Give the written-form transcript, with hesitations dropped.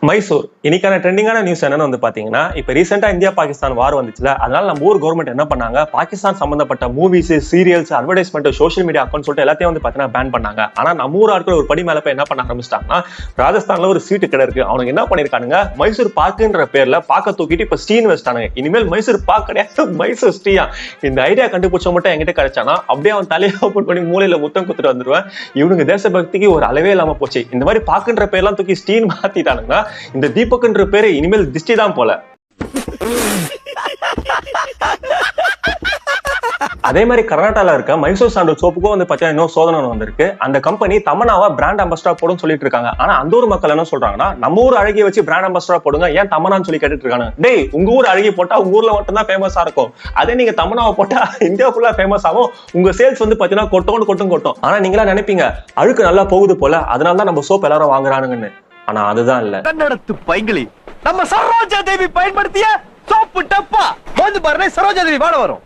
மைசூர் இன்னைக்கான ட்ரெண்டிங்கான நியூஸ் என்னன்னு வந்து பாத்தீங்கன்னா, இப்ப ரீசெண்டா இந்தியா பாகிஸ்தான் வார் வந்துச்சுல, அதனால நம்ம ஊர் கவர்மெண்ட் என்ன பண்ணாங்க, பாகிஸ்தான் சம்பந்தப்பட்ட movies, serials, advertisement, social media account சொல்லிட்டு எல்லாத்தையும் வந்து பாத்தீங்கன்னா பேன் பண்ணாங்க. ஆனா நம்ம ஊர் ஆட்கள் ஒரு படி மேல போய் என்ன பண்ண ஆரம்பிச்சிட்டாங்கன்னா, ராஜஸ்தான்ல ஒரு சீட்டு கடை இருக்கு, அவனுக்கு என்ன பண்ணிருக்கானுங்க, மைசூர் பாக்குன்ற பேர்ல பாக்க தூக்கிட்டு இப்ப ஸ்டீன் வச்சிட்டானுங்க. இனிமேல் மைசூர் பாக் கிடையாது, மைசூர் ஸ்டீயா. இந்த ஐடியா கண்டுபிடிச்ச மட்டும் என்கிட்ட கிடைச்சானா அப்படியே அவன் தலையை ஓபன் பண்ணி மூலையில முத்தம் குத்துட்டு வந்துருவேன். இவனுக்கு தேசபக்திக்கு ஒரு அளவே இல்லாம போச்சு. இந்த மாதிரி பாக்குன்ற பேர்லாம் தூக்கி ஸ்டீன் மாத்திட்டானுங்கன்னா இந்த தீபக்ன்ற பேரு இனிமேல் திஷ்டி தான் போல. அதே மாதிரி கர்நாடகால இருக்க மைசூர் சாண்டல் சோப்புக்கும் வந்து பாத்தீங்கன்னா இன்னும் சோதனை வந்திருக்கு. அந்த கம்பெனி தமன்னாவை பிராண்ட் அம்பாசிடரா போடும் சொல்லிட்டு இருக்காங்க. ஆனா அந்த ஊர் மக்கள் என்ன சொல்றாங்கன்னா, நம்ம ஊர் அழகிய வச்சு பிராண்ட் அம்பாசிடரா போடுங்க, ஏன் தமன்னான்னு சொல்லி கேட்டுட்டு இருக்காங்க. டேய், உங்க ஊர் அழகி போட்டா உங்க ஊர்ல மட்டும் தான் ஃபேமஸா இருக்கும். அதே நீங்க தமன்னாவை போட்டா இந்தியா ஃபுல்லா ஃபேமஸ் ஆகும். உங்க சேல்ஸ் வந்து பாத்தீங்கன்னா கொட்டும். ஆனா நீங்களா நினைப்பீங்க அழுக்கு நல்லா போகுது போல, அதனாலதான் நம்ம சோப் எல்லாரும் வாங்குறானுங்கன்னு. ஆனா அதுதான் இல்ல. கன்னடத்து பைங்கிலி நம்ம சரோஜா தேவி பயன்படுத்திய சோப்பு டப்பா வந்து பாருங்க, சரோஜா தேவி வாட வரும்.